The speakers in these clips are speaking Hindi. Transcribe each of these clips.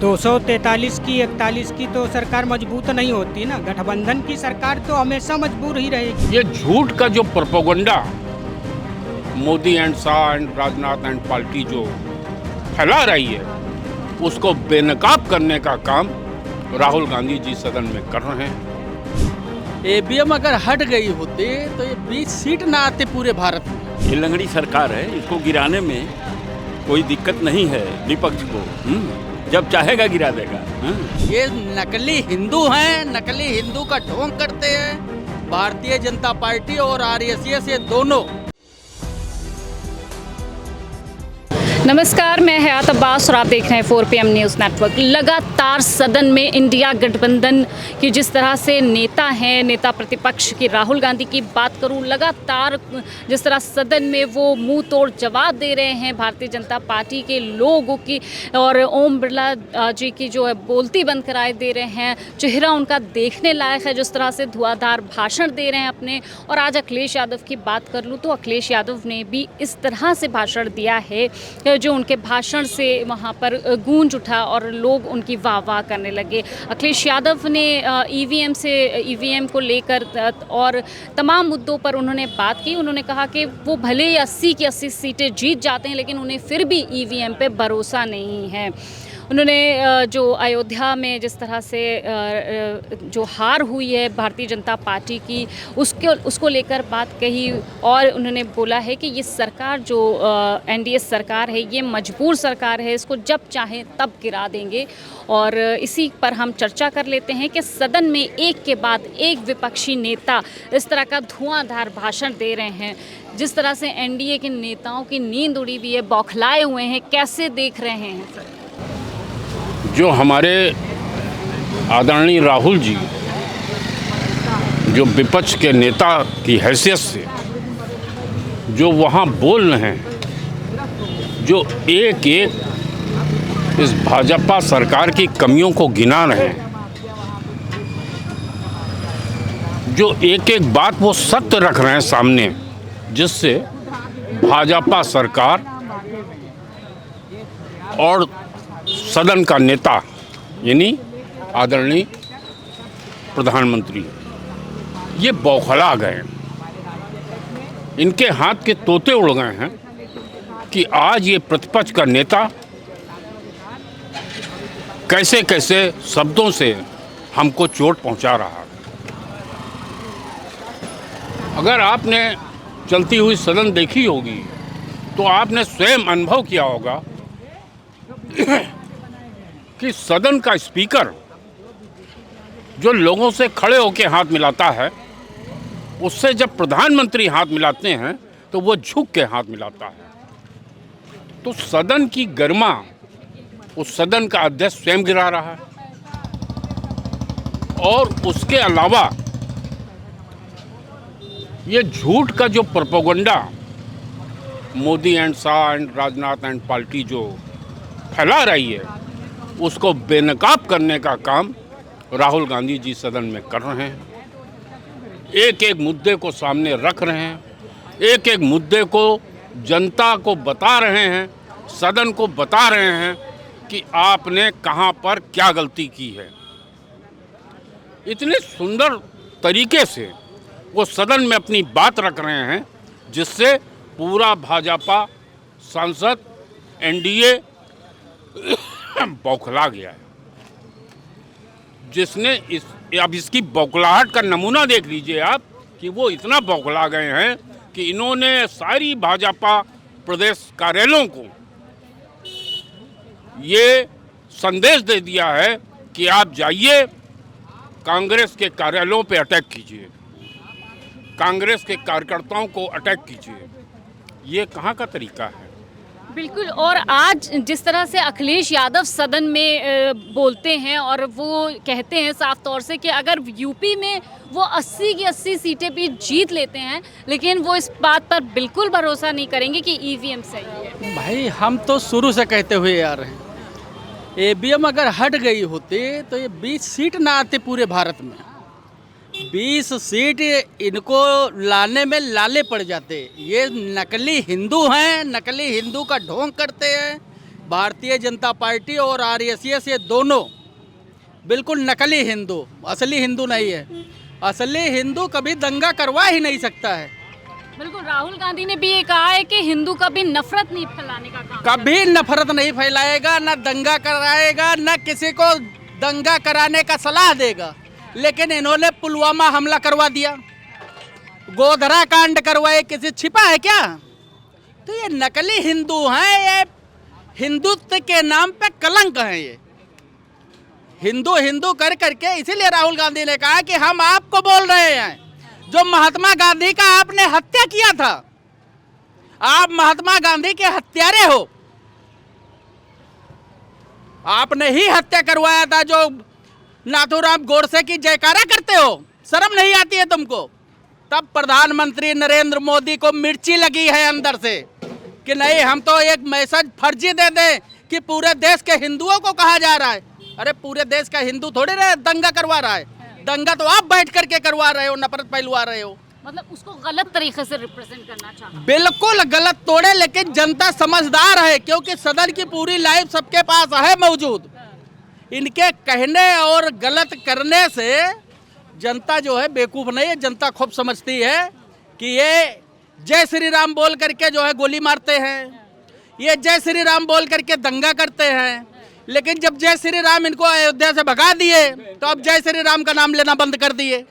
243 की 41 की तो सरकार मजबूत नहीं होती ना। गठबंधन की सरकार तो हमेशा मजबूर ही रहेगी। ये झूठ का जो propaganda Modi and Shah and Rajnath and party जो फैला रही है, उसको बेनकाब करने का काम राहुल गांधी जी सदन में कर रहे हैं। ईवीएम अगर हट गई होती तो ये 20 सीट ना आते पूरे भारत में। ये लंगड़ी सरकार है, इसको गिराने में कोई दिक्कत नहीं है विपक्ष को। जब चाहेगा गिरा देगा। ये नकली हिंदू हैं, नकली हिंदू का ढोंग करते हैं भारतीय जनता पार्टी और आरएसएस, ये दोनों। नमस्कार, मैं हयात अब्बास और आप देख रहे हैं 4PM न्यूज़ नेटवर्क। लगातार सदन में इंडिया गठबंधन की जिस तरह से नेता हैं, नेता प्रतिपक्ष की राहुल गांधी की बात करूं, लगातार जिस तरह सदन में वो मुंह तोड़ जवाब दे रहे हैं भारतीय जनता पार्टी के लोगों की, और ओम बिरला जी की जो है बोलती बंद कराए दे रहे हैं। चेहरा उनका देखने लायक है, जिस तरह से धुआंधार भाषण दे रहे हैं अपने। और आज अखिलेश यादव की बात कर लूँ तो अखिलेश यादव ने भी इस तरह से भाषण दिया है जो उनके भाषण से वहाँ पर गूंज उठा और लोग उनकी वाह वाह करने लगे। अखिलेश यादव ने ईवीएम को लेकर और तमाम मुद्दों पर उन्होंने बात की। उन्होंने कहा कि वो भले ही 80 की 80 सीटें जीत जाते हैं, लेकिन उन्हें फिर भी ईवीएम पे भरोसा नहीं है। उन्होंने जो अयोध्या में जिस तरह से जो हार हुई है भारतीय जनता पार्टी की, उसको लेकर बात कही। और उन्होंने बोला है कि ये सरकार जो एनडीए सरकार है, ये मजबूर सरकार है, इसको जब चाहें तब गिरा देंगे। और इसी पर हम चर्चा कर लेते हैं कि सदन में एक के बाद एक विपक्षी नेता इस तरह का धुआंधार भाषण दे रहे हैं। जिस तरह से एनडीए के नेताओं की नींद उड़ी हुई है, बौखलाए हुए हैं, कैसे देख रहे हैं? जो हमारे आदरणीय राहुल जी जो विपक्ष के नेता की हैसियत से जो वहाँ बोल रहे हैं, जो एक एक इस भाजपा सरकार की कमियों को गिना रहे हैं, जो एक एक बात वो सत्य रख रहे हैं सामने, जिससे भाजपा सरकार और सदन का नेता यानी आदरणीय प्रधानमंत्री ये बौखला गए। इनके हाथ के तोते उड़ गए हैं कि आज ये प्रतिपक्ष का नेता कैसे कैसे शब्दों से हमको चोट पहुंचा रहा है। अगर आपने चलती हुई सदन देखी होगी तो आपने स्वयं अनुभव किया होगा कि सदन का स्पीकर जो लोगों से खड़े होकर हाथ मिलाता है, उससे जब प्रधानमंत्री हाथ मिलाते हैं तो वो झुक के हाथ मिलाता है। तो सदन की गरिमा उस सदन का अध्यक्ष स्वयं गिरा रहा है। और उसके अलावा ये झूठ का जो propaganda Modi and Shah and Rajnath and party जो फैला रही है, उसको बेनकाब करने का काम राहुल गांधी जी सदन में कर रहे हैं। एक एक मुद्दे को सामने रख रहे हैं, एक एक मुद्दे को जनता को बता रहे हैं, सदन को बता रहे हैं कि आपने कहां पर क्या गलती की है। इतने सुंदर तरीके से वो सदन में अपनी बात रख रहे हैं, जिससे पूरा भाजपा सांसद एनडीए बौखला गया है। जिसने अब इसकी बौखलाहट का नमूना देख लीजिए आप कि वो इतना बौखला गए हैं कि इन्होंने सारी भाजपा प्रदेश कार्यालयों को ये संदेश दे दिया है कि आप जाइए कांग्रेस के कार्यालयों पे अटैक कीजिए, कांग्रेस के कार्यकर्ताओं को अटैक कीजिए। ये कहाँ का तरीका है? बिल्कुल। और आज जिस तरह से अखिलेश यादव सदन में बोलते हैं और वो कहते हैं साफ तौर से कि अगर यूपी में वो 80 की 80 सीटें भी जीत लेते हैं, लेकिन वो इस बात पर बिल्कुल भरोसा नहीं करेंगे कि ईवीएम सही है। भाई हम तो शुरू से कहते हुए आ रहे हैं, ईवीएम अगर हट गई होती तो ये 20 सीट ना आते पूरे भारत में। 20 सीट इनको लाने में लाले पड़ जाते। ये नकली हिंदू हैं, नकली हिंदू का ढोंग करते हैं भारतीय जनता पार्टी और आरएसएस ये दोनों बिल्कुल नकली हिंदू, असली हिंदू नहीं है। असली हिंदू कभी दंगा करवा ही नहीं सकता है। बिल्कुल, राहुल गांधी ने भी ये कहा है कि हिंदू कभी नफरत नहीं फैलाने का काम कभी नफरत नहीं फैलाएगा, न दंगा कराएगा, न किसी को दंगा कराने का सलाह देगा। लेकिन इन्होंने पुलवामा हमला करवा दिया, गोधरा कांड करवाए, किसी छिपा है क्या? तो ये नकली हिंदू हैं, ये हिंदुत्व के नाम पे कलंक हैं। ये हिंदू हिंदू कर करके इसीलिए राहुल गांधी ने कहा कि हम आपको बोल रहे हैं, जो महात्मा गांधी का आपने हत्या किया था, आप महात्मा गांधी के हत्यारे हो। आपने ही हत्या करवाया था, जो नाथूराम गोडसे की जयकारा करते हो, शर्म नहीं आती है तुमको? तब प्रधानमंत्री नरेंद्र मोदी को मिर्ची लगी है अंदर से कि नहीं, हम तो एक मैसेज फर्जी दे दें कि पूरे देश के हिंदुओं को कहा जा रहा है। अरे पूरे देश का हिंदू थोड़े दंगा करवा रहा है, दंगा तो आप बैठ करके करवा रहे हो, नफरत फैलवा रहे हो। मतलब उसको गलत तरीके से रिप्रेजेंट करना चाहता। बिल्कुल गलत तोड़े, लेकिन जनता समझदार है, क्योंकि सदन की पूरी लाइव सबके पास है मौजूद। इनके कहने और गलत करने से जनता जो है बेवकूफ़ नहीं है, जनता खूब समझती है कि ये जय श्री राम बोल करके जो है गोली मारते हैं, ये जय श्री राम बोल करके दंगा करते हैं। लेकिन जब जय श्री राम इनको अयोध्या से भगा दिए तो अब जय श्री राम का नाम लेना बंद कर दिए।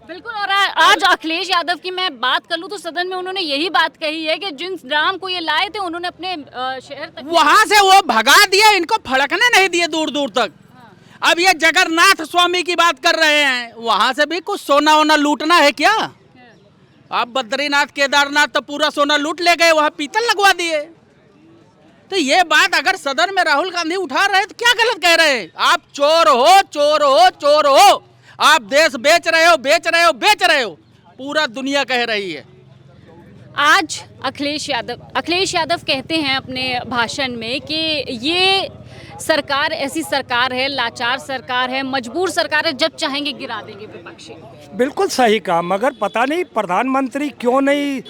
बिल्कुल, और आज अखिलेश यादव की मैं बात कर लूं तो सदन में उन्होंने यही बात कही है कि जिन राम को ये लाए थे उन्होंने अपने शहर तक, वहां से वो भगा दिया, इनको फड़कने नहीं दिए दूर दूर तक। अब ये जगन्नाथ स्वामी की बात कर रहे हैं, वहां से भी कुछ सोना वोना लूटना है क्या? आप बद्रीनाथ केदारनाथ तो पूरा सोना लूट ले गए, वहां पीतल लगवा दिए। तो ये बात अगर सदन में राहुल गांधी उठा रहे तो क्या गलत कह रहे हैं? आप चोर हो, चोर हो, चोर हो, आप देश बेच रहे हो, बेच रहे हो, बेच रहे हो, पूरा दुनिया कह रही है। आज अखिलेश यादव कहते हैं अपने भाषण में कि ये सरकार ऐसी सरकार है, लाचार सरकार है, मजबूर सरकार है, जब चाहेंगे गिरा देंगे विपक्षी। बिल्कुल सही कहा, मगर पता नहीं प्रधानमंत्री क्यों नहीं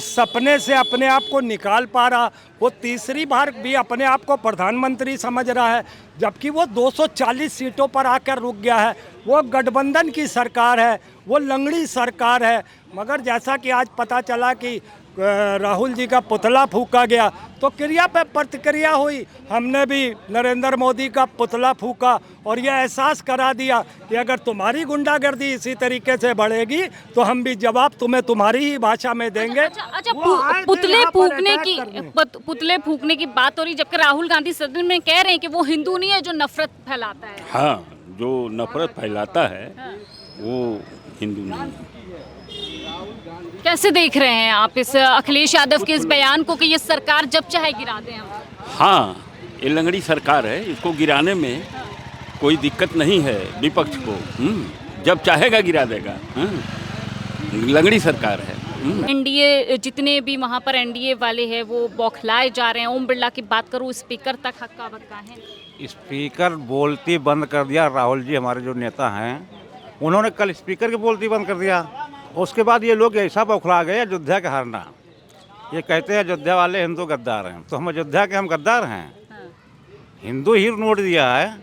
सपने से अपने आप को निकाल पा रहा। वो तीसरी बार भी अपने आप को प्रधानमंत्री समझ रहा है, जबकि वो 240 सीटों पर आकर रुक गया है। वो गठबंधन की सरकार है, वो लंगड़ी सरकार है। मगर जैसा कि आज पता चला कि राहुल जी का पुतला फूका गया, तो क्रिया पे प्रतिक्रिया हुई। हमने भी नरेंद्र मोदी का पुतला फूका और यह एहसास करा दिया कि अगर तुम्हारी गुंडागर्दी इसी तरीके से बढ़ेगी तो हम भी जवाब तुम्हें तुम्हारी ही भाषा में देंगे। अच्छा, पुतले फूकने की बात हो रही, जबकि राहुल गांधी सदन में कह रहे हैं कि वो हिंदू नहीं है जो नफरत फैलाता है। हाँ, जो नफरत फैलाता है वो हिंदू नहीं है। कैसे देख रहे हैं आप इस अखिलेश यादव के इस बयान को कि ये सरकार जब चाहे गिरा दें हम? हाँ, ये लंगड़ी सरकार है, इसको गिराने में कोई दिक्कत नहीं है विपक्ष को। जब चाहेगा गिरा देगा। लंगड़ी सरकार है। एनडीए जितने भी वहाँ पर एनडीए वाले हैं वो बौखलाए जा रहे हैं। ओम बिरला की बात करूँ, स्पीकर तक हक्का बक्का है। स्पीकर बोलती बंद कर दिया। राहुल जी हमारे जो नेता हैं, उन्होंने कल स्पीकर की बोलती बंद कर दिया। उसके बाद ये लोग ऐसा बौखला गए अयोध्या के हारना। ये कहते हैं अयोध्या वाले हिंदू गद्दार हैं, तो हम अयोध्या के हम गद्दार हैं? हिंदू ही नोट दिया है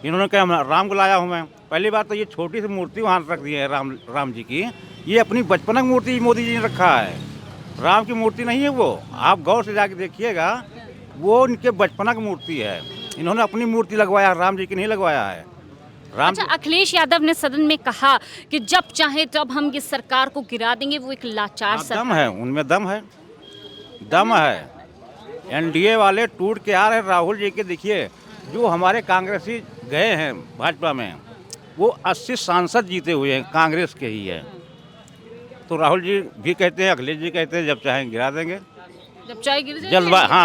इन्होंने, कहा राम को लाया हूँ मैं। पहली बात तो ये छोटी सी मूर्ति वहाँ रख दी है राम जी की, ये अपनी बचपन की मूर्ति मोदी जी ने रखा है। राम की मूर्ति नहीं है वो, आप गौर से जाके देखिएगा, वो उनके बचपना की मूर्ति है। इन्होंने अपनी मूर्ति लगवाया, राम जी की नहीं लगवाया है। अच्छा, अखिलेश यादव ने सदन में कहा कि जब चाहे तब हम ये सरकार को गिरा देंगे, वो एक लाचार सरकार। दम है उनमें, दम है। एनडीए वाले टूट के आ रहे हैं। राहुल जी के देखिए, जो हमारे कांग्रेसी गए हैं भाजपा में, वो 80 सांसद जीते हुए हैं, कांग्रेस के ही है। तो राहुल जी भी कहते हैं, अखिलेश जी कहते हैं, जब चाहें गिरा देंगे। जब चाहे गिर जाए।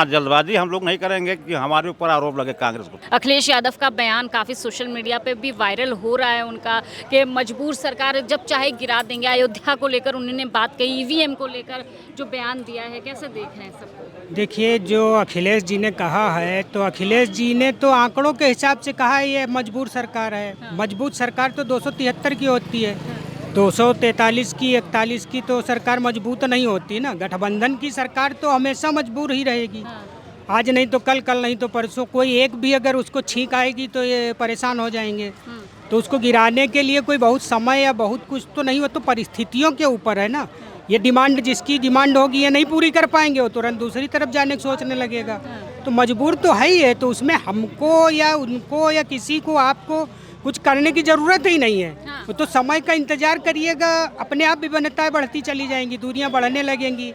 जल्दबाजी हम लोग नहीं करेंगे कि हमारे ऊपर आरोप लगे कांग्रेस को। अखिलेश यादव का बयान काफ़ी सोशल मीडिया पे भी वायरल हो रहा है उनका, कि मजबूर सरकार जब चाहे गिरा देंगे। अयोध्या को लेकर उन्होंने बात कही, ईवीएम को लेकर जो बयान दिया है, कैसे देख रहे हैं सबको? देखिए, जो अखिलेश जी ने कहा है, तो अखिलेश जी ने तो आंकड़ों के हिसाब से कहा है ये मजबूर सरकार है। मजबूत सरकार तो 273 की होती है, 243 की, 41 की तो सरकार मजबूत नहीं होती ना। गठबंधन की सरकार तो हमेशा मजबूर ही रहेगी। आज नहीं तो कल, कल नहीं तो परसों कोई एक भी अगर उसको छींक आएगी तो ये परेशान हो जाएंगे। तो उसको गिराने के लिए कोई बहुत समय या बहुत कुछ तो नहीं, वो तो परिस्थितियों के ऊपर है ना। ये डिमांड, जिसकी डिमांड होगी ये नहीं पूरी कर पाएंगे, वो तुरंत दूसरी तरफ जाने की सोचने लगेगा। तो मजबूर तो है ही है, तो उसमें हमको या उनको या किसी को आपको कुछ करने की ज़रूरत ही नहीं है। वो तो समय का इंतज़ार करिएगा, अपने आप भी विभिन्नताएं बढ़ती चली जाएंगी, दूरियां बढ़ने लगेंगी,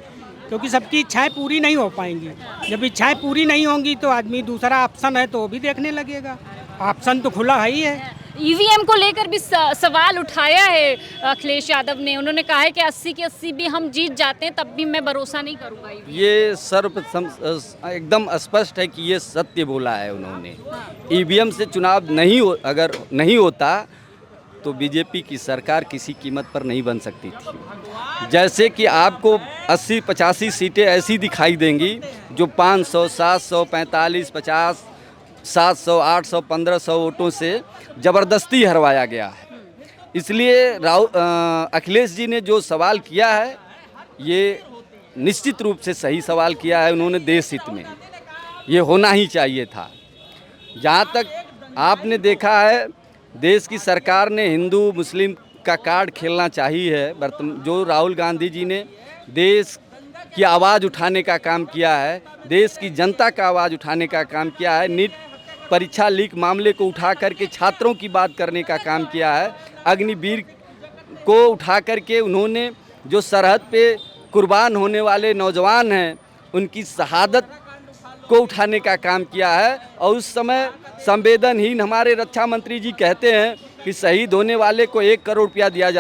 क्योंकि सबकी इच्छाएं पूरी नहीं हो पाएंगी। जब इच्छाएं पूरी नहीं होंगी तो आदमी दूसरा ऑप्शन है तो वो भी देखने लगेगा। ऑप्शन तो खुला है ही है। ईवीएम को लेकर भी सवाल उठाया है अखिलेश यादव ने। उन्होंने कहा है कि 80 के 80 भी हम जीत जाते हैं तब भी मैं भरोसा नहीं करूंगा। ये एकदम स्पष्ट है कि ये सत्य बोला है उन्होंने। ईवीएम से चुनाव अगर नहीं होता तो बीजेपी की सरकार किसी कीमत पर नहीं बन सकती थी। जैसे कि आपको 80-85 सीटें ऐसी दिखाई देंगी जो 500, 700, 45, 50, 700, 800, 1500 वोटों से ज़बरदस्ती हरवाया गया है। इसलिए अखिलेश जी ने जो सवाल किया है ये निश्चित रूप से सही सवाल किया है उन्होंने, देश हित में ये होना ही चाहिए था। जहाँ तक आपने देखा है देश की सरकार ने हिंदू मुस्लिम का कार्ड खेलना चाहिए है। जो राहुल गांधी जी ने देश की आवाज़ उठाने का काम किया है, देश की जनता का आवाज़ उठाने का काम किया है, नीट परीक्षा लीक मामले को उठा करके छात्रों की बात करने का काम किया है, अग्निवीर को उठा करके उन्होंने जो सरहद पे कुर्बान होने वाले नौजवान हैं उनकी शहादत को उठाने का काम किया है। और उस समय संवेदनहीन हमारे रक्षा मंत्री जी कहते हैं कि शहीद होने वाले को 1 करोड़ रुपया दिया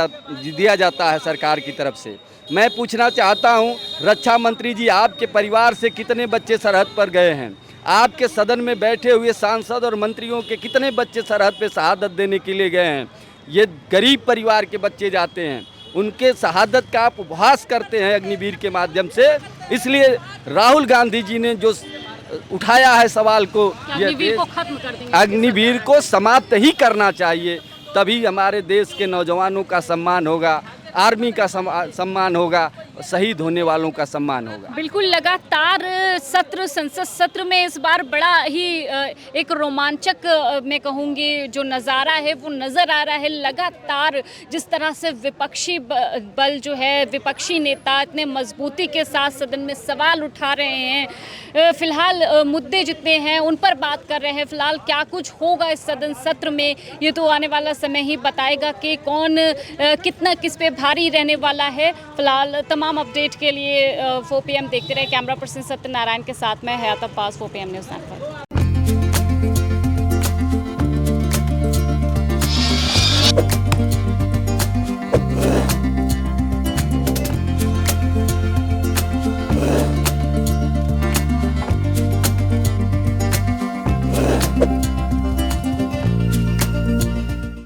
जाता है सरकार की तरफ से। मैं पूछना चाहता हूं रक्षा मंत्री जी, आपके परिवार से कितने बच्चे सरहद पर गए हैं? आपके सदन में बैठे हुए सांसद और मंत्रियों के कितने बच्चे सरहद पे शहादत देने के लिए गए हैं? ये गरीब परिवार के बच्चे जाते हैं, उनके शहादत का आप उपहास करते हैं अग्निवीर के माध्यम से। इसलिए राहुल गांधी जी ने जो उठाया है सवाल को, अग्निवीर को खत्म कर देंगे, अग्निवीर को समाप्त ही करना चाहिए, तभी हमारे देश के नौजवानों का सम्मान होगा, आर्मी का सम्मान होगा, शहीद होने वालों का सम्मान होगा। बिल्कुल, लगातार संसद सत्र में इस बार बड़ा ही एक रोमांचक मैं कहूँगी जो नज़ारा है वो नज़र आ रहा है। लगातार जिस तरह से विपक्षी बल जो है, विपक्षी नेता इतने मजबूती के साथ सदन में सवाल उठा रहे हैं। फ़िलहाल मुद्दे जितने हैं उन पर बात कर रहे हैं। फ़िलहाल क्या कुछ होगा इस सदन सत्र में ये तो आने वाला समय ही बताएगा कि कौन कितना किस पे भारी रहने वाला है। फ़िलहाल तमाम अपडेट के लिए 4 PM देखते रहे। कैमरा पर्सन सत्यनारायण के साथ मैं हयात अब्बास, 4 PM न्यूज़ नेटवर्क।